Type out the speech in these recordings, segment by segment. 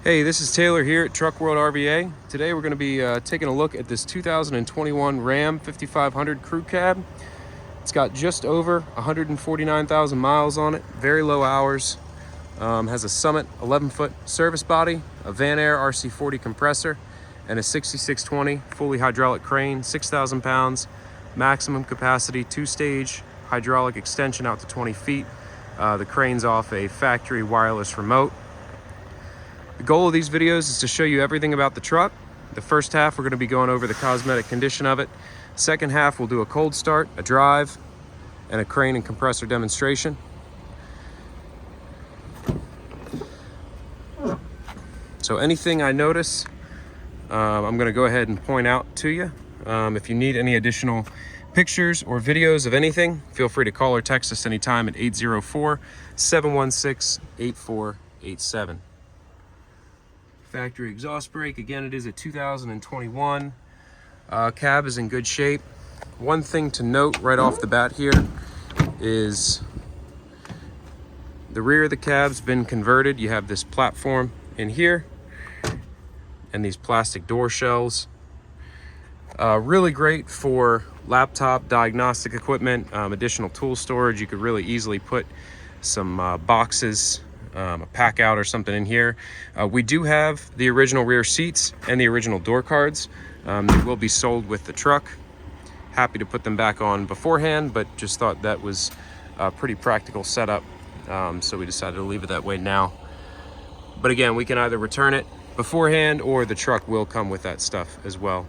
Hey, this is Taylor here at Truck World RVA. Today we're going to be taking a look at this 2021 Ram 5500 crew cab. It's got just over 149,000 miles on it, very low hours. Has a Summit 11-foot service body, a Van Air RC40 compressor, and a 6620 fully hydraulic crane, 6,000 pounds, maximum capacity, 2-stage hydraulic extension out to 20 feet. The crane's off a factory wireless remote. The goal of these videos is to show you everything about the truck. The first half, we're going to be going over the cosmetic condition of it. Second half, we'll do a cold start, a drive, and a crane and compressor demonstration. So anything I notice, I'm going to go ahead and point out to you. If you need any additional pictures or videos of anything, feel free to call or text us anytime at 804-716-8487. Factory exhaust brake, again, it is a 2021. Cab is in good shape. One thing to note right off the bat here is the rear of the cab's been converted. You have this platform in here and these plastic door shelves. Really great for laptop diagnostic equipment, additional tool storage. You could really easily put some boxes, a pack out or something in here. We do have the original rear seats and the original door cards. They will be sold with the truck. Happy to put them back on beforehand, but just thought that was a pretty practical setup, so we decided to leave it that way now. But again, we can either return it beforehand or the truck will come with that stuff as well.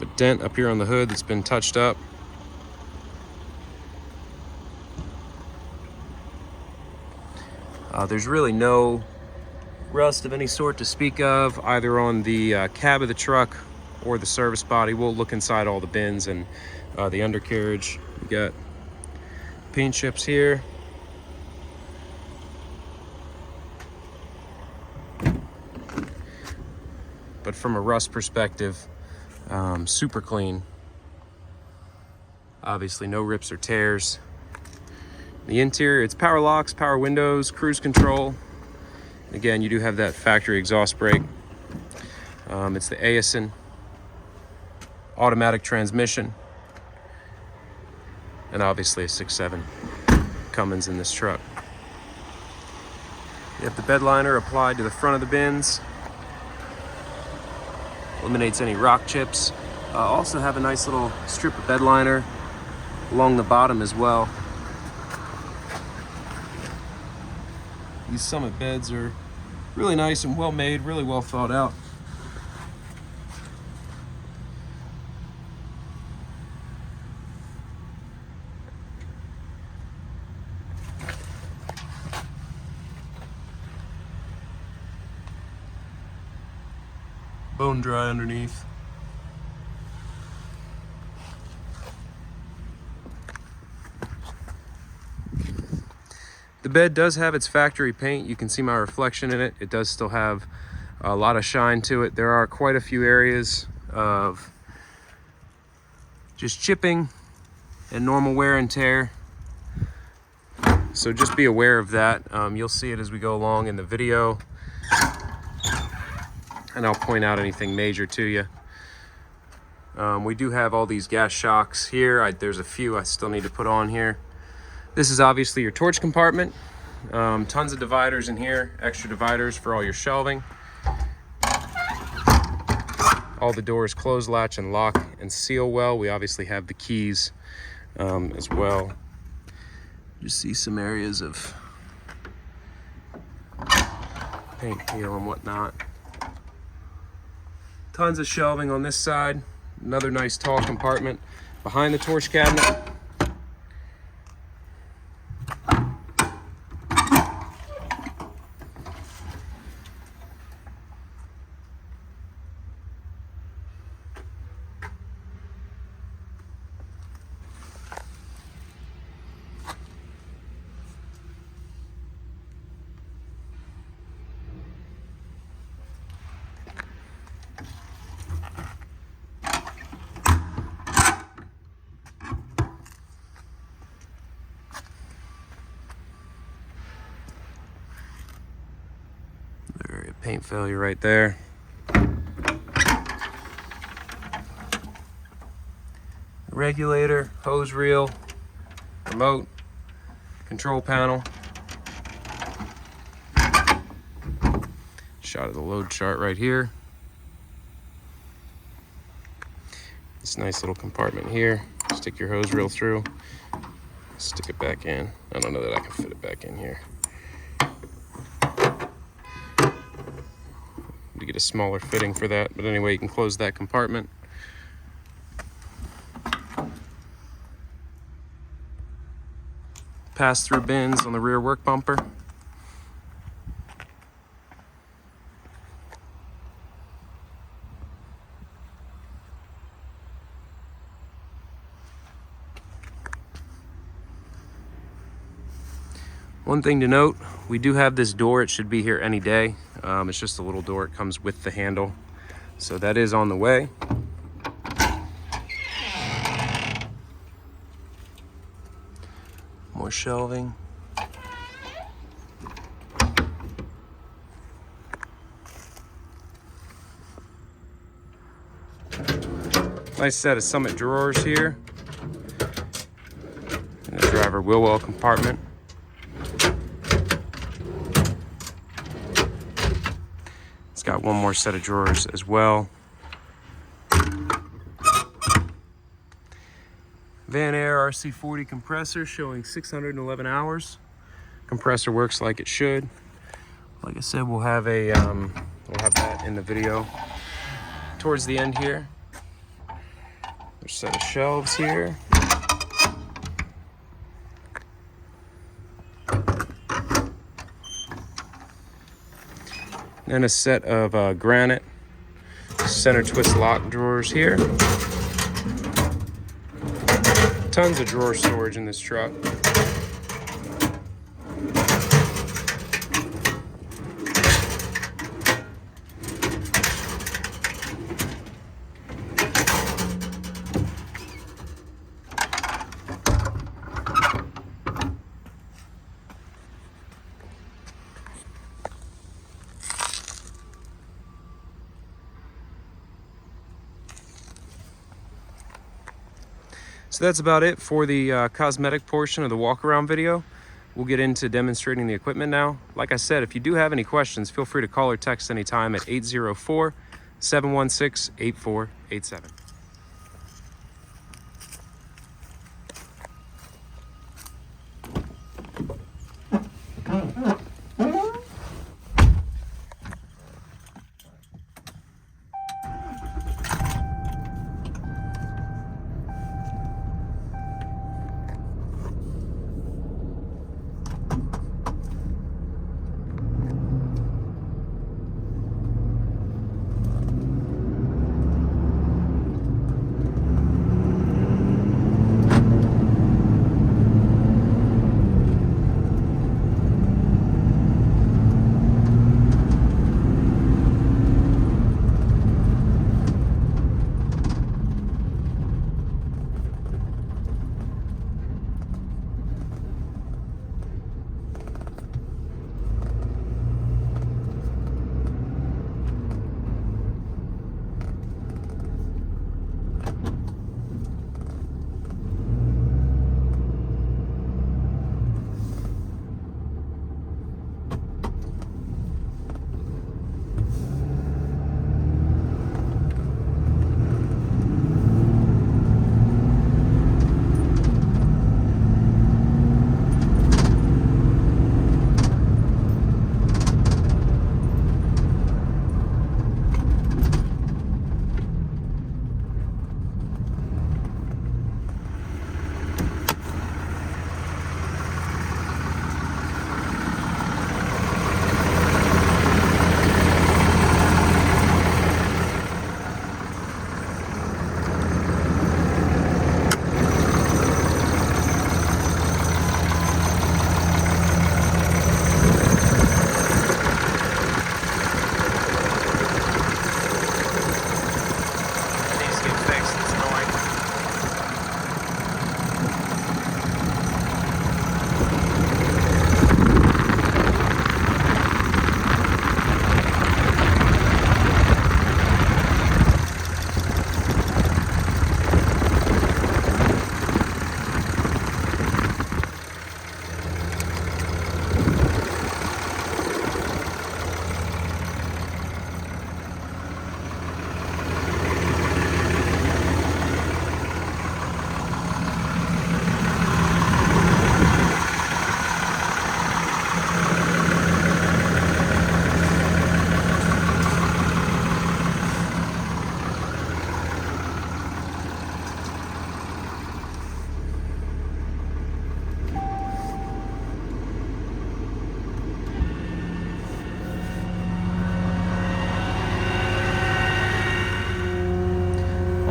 A dent up here on the hood that's been touched up. There's really no rust of any sort to speak of, either on the cab of the truck or the service body. We'll look inside all the bins and the undercarriage. We got paint chips here. But from a rust perspective, super clean. Obviously no rips or tears. The interior, it's power locks, power windows, cruise control. Again, you do have that factory exhaust brake. It's the ASIN automatic transmission, and obviously a 6.7 Cummins in this truck. You have the bed liner applied to the front of the bins. Eliminates any rock chips. Also have a nice little strip of bed liner along the bottom as well. These Summit beds are really nice and well made, really well thought out. Bone dry underneath. The bed does have its factory paint. You can see my reflection in it. It does still have a lot of shine to it. There are quite a few areas of just chipping and normal wear and tear. So just be aware of that. You'll see it as we go along in the video, and I'll point out anything major to you. We do have all these gas shocks here. There's a few I still need to put on here. This is obviously your torch compartment. Tons of dividers in here, extra dividers for all your shelving. All the doors close, latch, and lock and seal well. We obviously have the keys as well. Just see some areas of paint peel and whatnot. Tons of shelving on this side. Another nice tall compartment behind the torch cabinet. Paint failure right there. Regulator, hose reel, remote, control panel. Shot of the load chart right here. This nice little compartment here. Stick your hose reel through. Stick it back in. I don't know that I can fit it back in here. To get a smaller fitting for that, but anyway, you can close that compartment. Pass-through bins on the rear work bumper. One thing to note, we do have this door. It should be here any day. It's just a little door. It comes with the handle. So that is on the way. More shelving. Nice set of Summit drawers here. And the driver wheel well compartment. It's got one more set of drawers as well. Van Air RC40 compressor showing 611 hours. Compressor works like it should. Like I said, we'll have that in the video towards the end here. There's a set of shelves here. And a set of granite center twist lock drawers here. Tons of drawer storage in this truck. So that's about it for the cosmetic portion of the walk around video. We'll get into demonstrating the equipment now. Like I said, if you do have any questions, feel free to call or text anytime at 804-716-8487.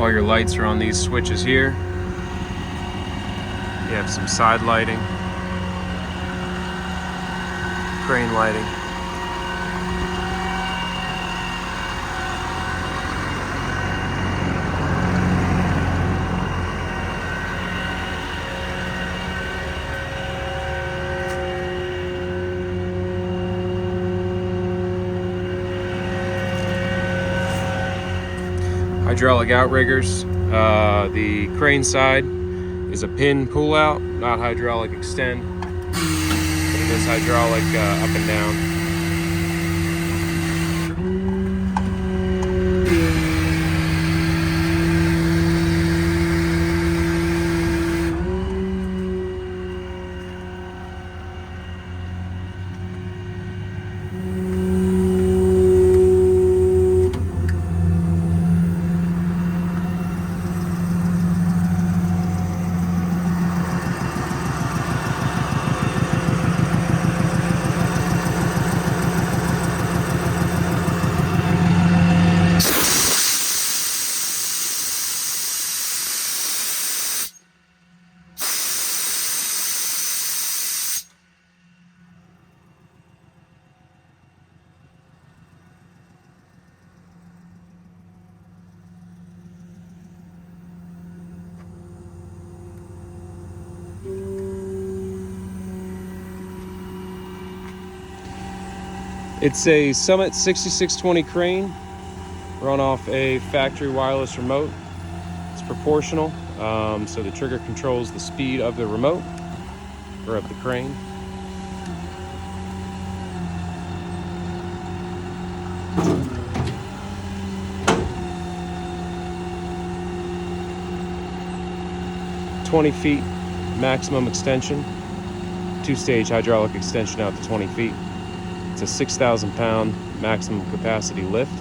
All your lights are on these switches here. You have some side lighting, crane lighting. Hydraulic outriggers. The crane side is a pin pull out, not hydraulic extend, but it is hydraulic up and down. It's a Summit 6620 crane run off a factory wireless remote. It's proportional, so the trigger controls the speed of the remote or of the crane. "20 feet maximum extension, 2-stage hydraulic extension out to 20 feet. It's a 6,000 pound maximum capacity lift.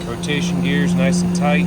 Rotation gears nice and tight.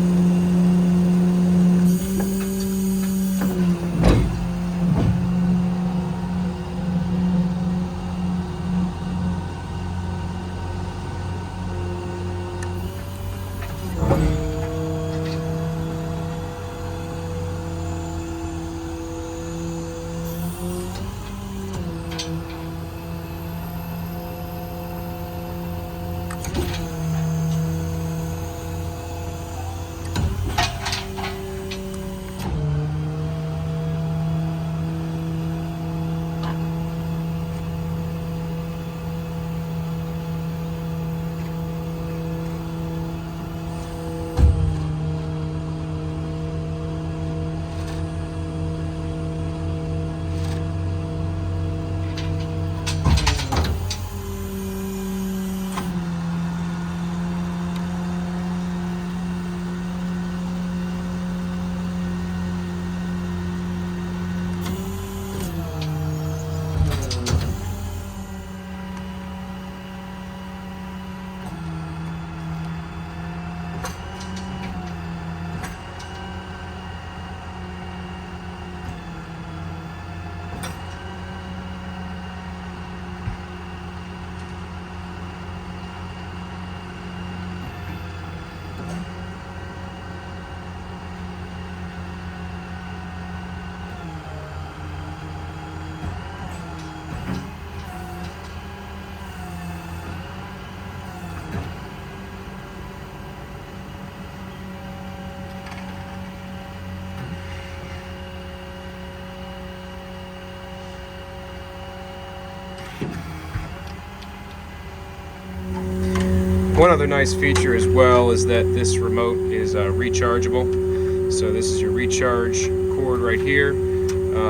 One other nice feature as well is that this remote is rechargeable. So this is your recharge cord right here.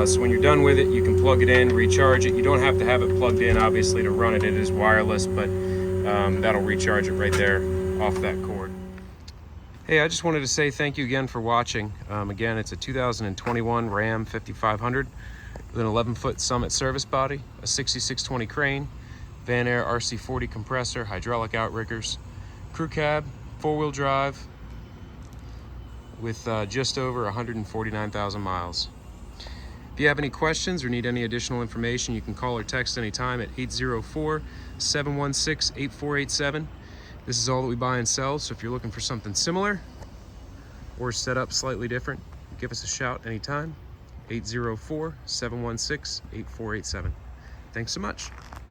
So when you're done with it, you can plug it in, recharge it. You don't have to have it plugged in, obviously, to run it. It is wireless, but that'll recharge it right there off that cord. Hey, I just wanted to say thank you again for watching. Again, it's a 2021 Ram 5500 with an 11-foot Summit service body, a 6620 crane, Van Air RC40 compressor, hydraulic outriggers, crew cab, 4-wheel drive, with just over 149,000 miles. If you have any questions or need any additional information, you can call or text anytime at 804-716-8487. This is all that we buy and sell, so if you're looking for something similar or set up slightly different, give us a shout anytime. 804-716-8487. Thanks so much.